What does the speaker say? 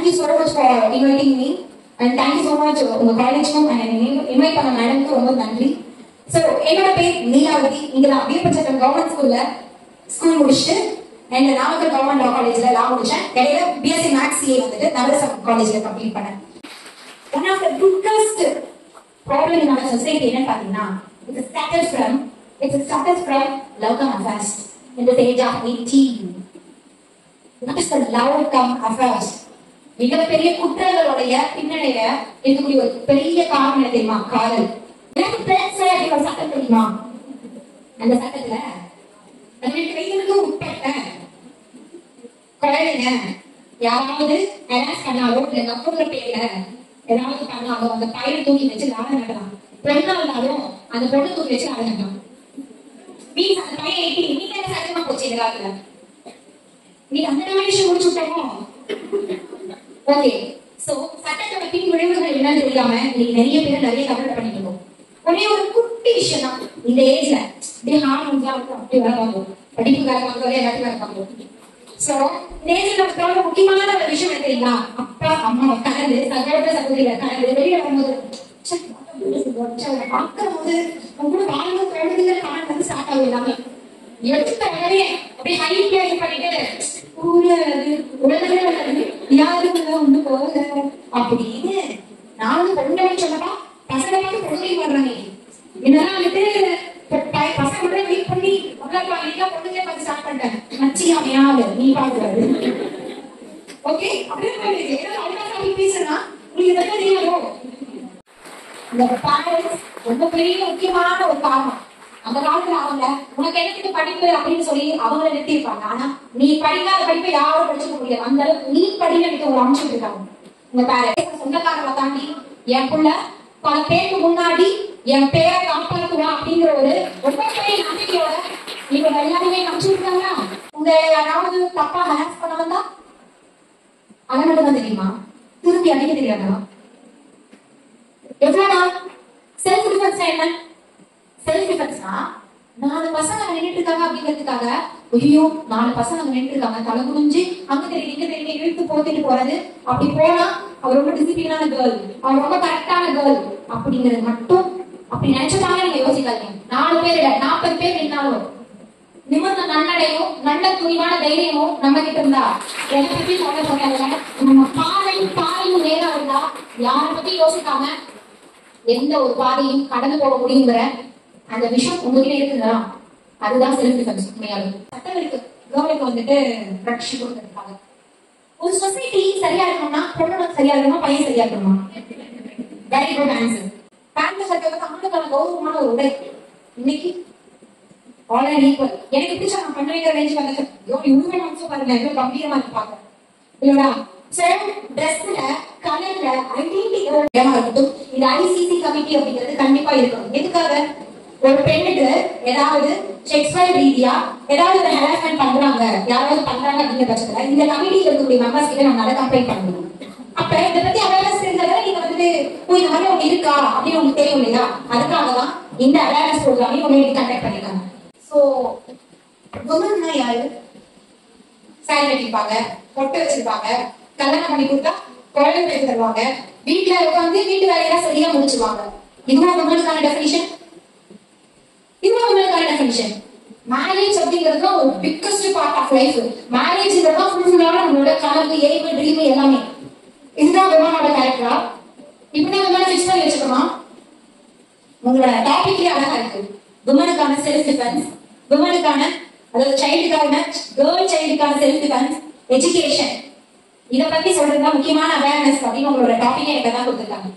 you so much for inviting me and thank you so much உங்க காலேஜ்க்கும் and invite பண்ண மேடம்க்கு ரொம்ப நன்றி. ஸோ என்னோட பேர் நீலாவதி. இங்க நான் வீரபஞ்சகம் கவர்மெண்ட் ஸ்கூல் முடிச்சுட்டு அண்ட் நாமக்கல் கவர்மெண்ட் லா காலேஜ்ல லா முடிச்சேன். இடையில பிஎஸ்சி மேக்ஸ் சிஏ வந்துட்டு நவரசம் காலேஜ்ல கம்ப்ளீட் பண்ணேன். One of the biggest problem in our society என்னன்னு பாத்தீங்கன்னா it's started from love cum affairs in the age of 18. What is the love come affairs? மிகப்பெரிய குற்றங்களுடைய பின்னணியில இருக்கக்கூடிய ஒரு பெரிய காரணம் தெரியுமா? காதல். எனக்கு பேச ஒரு சட்டம் தெரியுமா? அந்த சட்டத்துல 18 வயதுக்கு உட்பட்ட குழந்தைங்க யாராவது ஹராஸ் பண்ணாலும் இல்ல நம்புற பேர்ல ஏதாவது பண்ணாலும் அந்த பையனை தூக்கி வச்சு லாடம் நடலாம். பெண்ணா இருந்தாலும் அந்த பொண்ணு தூக்கி வச்சு லாடம் நடலாம். மீன்ஸ் அந்த பையன் 18 நீங்க என்ன சட்டமா போச்சு இந்த காலத்துல? நீ அந்த நிமிஷம் முடிச்சுட்டோமோ? ஓகே. சோ சட்டத்தோட பின் விளைவுகள் என்னன்னு தெரியாம நீங்க நிறைய பேர் நிறைய கவலை பண்ணிட்டு இருக்கோம். ஒரே ஒரு குட்டி விஷயம் தான் இந்த ஏஜ்ல இப்படி ஹார்மோன்ஸ் அப்படி வேலை பார்ப்போம், படிப்பு வேலை பார்க்கவே எல்லாத்தையும் வேலை பார்ப்போம். சோ இந்த ஏஜ்ல நமக்கு முக்கியமான ஒரு விஷயம் என்ன தெரியுங்களா? அப்பா அம்மா கலந்து சகோதர சகோதரிகளை கலந்து வெளியில வரும்போது பார்க்கும்போது உங்களோட வாழ்வு குழந்தைகள் காண வந்து ஸ்டார்ட் ஆகும். எல்லாமே எடுத்த உடனே அப்படியே ஹைட்ல இது பண்ணிட்டு யாருக்குள்ள ஒண்ணு போக அப்படின்னு நானும் பொண்ணு சொன்னப்பா பசங்க பார்த்து பொண்ணுக்கு வர்றாங்க. இதெல்லாம் வந்துட்டு பசங்க வெயிட் பண்ணி அவ்வளவு பொண்ணுங்களே பார்த்து ஸ்டார்ட் பண்ணிட்டேன். மச்சி அமையாது நீ பாக்குறாரு. ஓகே அப்படியே பேசுறா உங்களுக்கு இதெல்லாம் தெரியாதோ? இந்த பேரண்ட்ஸ் ரொம்ப பெரிய முக்கியமான ஒரு காரணம். அந்த காலத்துல அவங்க உனக்கு எனக்கு படிப்பு அப்படின்னு சொல்லி அவங்களை நிறுத்திருப்பாங்க. ஆனா நீ படிக்காத படிப்பை யாரும் படிச்சுக்க முடியாது. அந்த அளவுக்கு நீ படிக்க ஒரு அம்சம் இருக்காங்க. உங்க பேரண்ட்ஸ் சொந்தக்காரங்களை தாண்டி என் புள்ள பல பேருக்கு முன்னாடி என் பேரை காப்பாற்றுவா அப்படிங்கிற ஒரு ரொம்ப பெரிய நம்பிக்கையோட நீங்க எல்லாருமே அனுப்பிச்சுருக்காங்களா? உங்க யாராவது தப்பா ஹேஸ் பண்ண வந்தா அதை மட்டும் தான் தெரியுமா? திருப்பி அடிக்க தெரியாதா? எவ்வளவுனா செல்ஃப் டிஃபென்ஸ் என்ன? செல்ஃப் டிஃபென்ஸ்னா 4 பசங்க நின்றுட்டு இருக்காங்க அப்படிங்கிறதுக்காக ஐயோ 4 பசங்க நின்றுட்டு இருக்காங்க தலை குடிஞ்சு அங்க தெரியும் இழுத்து போத்திட்டு போறது. அப்படி போனா அவர் ரொம்ப டிசிப்ளினான கேர்ள், அவர் ரொம்ப கரெக்டான கேர்ள் அப்படிங்கிறது மட்டும் அப்படி நினைச்சதாங்க நீங்க யோசிக்காதீங்க. 4 பேர் 40 பேர் நின்னாலும் நிமிர்ந்த நன்னடையும் நல்ல துணிவான தைரியமும் நம்ம கிட்ட இருந்தா எதை பத்தி சொல்ல சொன்னாங்க. நம்ம பாதையும் நேரம் இருந்தா யாரை பத்தி யோசிக்காம எந்த ஒரு பாதையும் கடந்து போக முடியுங்கிற அந்த விஷயம் உங்ககிட்ட இருக்குதா? அதுதான் செல்ஃப் டிஃபென்ஸ். உண்மையாவே சட்டம் இருக்கு கவர்மெண்ட் வந்துட்டு ரட்சி கொடுத்துருக்காங்க. ஒரு சொசைட்டி சரியா இருக்கணும்னா பொண்ணு சரியா இருக்கணுமா பையன் சரியா இருக்கணுமா? Very good answer. பேண்ட் சட்டை வந்து ஆணுக்கான கௌரவமான ஒரு உடை. இன்னைக்கு ஆல் ஈக்குவல். எனக்கு பிடிச்ச நான் பண்ணுவேங்கிற ரேஞ்ச் வந்து இவ்வளவு அம்சம் பாருங்க எவ்வளவு கம்பீரமா இருக்கு பாக்க இல்லையா? ட்ரெஸ்ல கலர்ல ஐடென்டிட்டி இருக்கட்டும். இந்த ஐசிசி கமிட்டி அப்படிங்கிறது கண்டிப்பா இருக்கணும். எதுக்காக? ஒரு பெண்ணுக்கு ஏதாவது செக்ஸுவல் ரீதியா ஏதாவது ஒரு ஹராஸ்மெண்ட் பண்றாங்க யாராவது பண்றாங்க அப்படிங்கிற பட்சத்துல இந்த கமிட்டியில இருக்கக்கூடிய மெம்பர்ஸ் கிட்ட நம்ம அதை கம்ப்ளைண்ட் பண்ணணும். அப்ப இதை பத்தி அவேர்னஸ் தெரிஞ்சதை நீங்க வந்துட்டு இந்த மாதிரி ஒண்ணு இருக்கா அப்படின்னு உங்களுக்கு தெரியும் இல்லையா? அதுக்காகதான் இந்த அவேர்னஸ் ப்ரோக்ராம் உங்களுக்கு கண்டக்ட் பண்ணிருக்காங்க. சோ உமன்னா யாரு? சாரி கட்டிருப்பாங்க, பொட்டு வச்சிருப்பாங்க, கல்யாணம் பண்ணி கொடுத்தா குழந்தை பேசி தருவாங்க, வீட்டுல உட்காந்து வீட்டு வேலையெல்லாம் சரியா முடிச்சுவாங்க. இதுவும் உங்களுக்கான டெஃபினிஷன். இதுவும் உங்களுக்கான டெஃபினிஷன். மேரேஜ் அப்படிங்கிறது ஒரு பிக்கஸ்ட் பார்ட் ஆஃப் லைஃப். மேரேஜ்ங்கிறது ஃபுல்லான நம்மளோட கனவு, எய்ம், ட்ரீம் எல்லாமே. இதுதான் உமனோட கேரக்டரா? இப்படிதான் உமனை ஃபிக்ஸ் பண்ணி வச்சுக்கோமா? உங்களோட டாபிக்லயே அழகா இருக்கு. உமனுக்கான செல்ஃப் டிஃபென்ஸ், உமனுக்கான அதாவது சைல்டுக்கான கேர்ள் சைல்டுக்கான செல்ஃப் டிஃபென்ஸ், எஜுகேஷன். இதை பத்தி சொல்றதுதான் முக்கியமான அவேர்னஸ் அப்படின்னு உங்களோட டாபிக்கே எனக்கு தான் கொடுத்துருக்காங்க.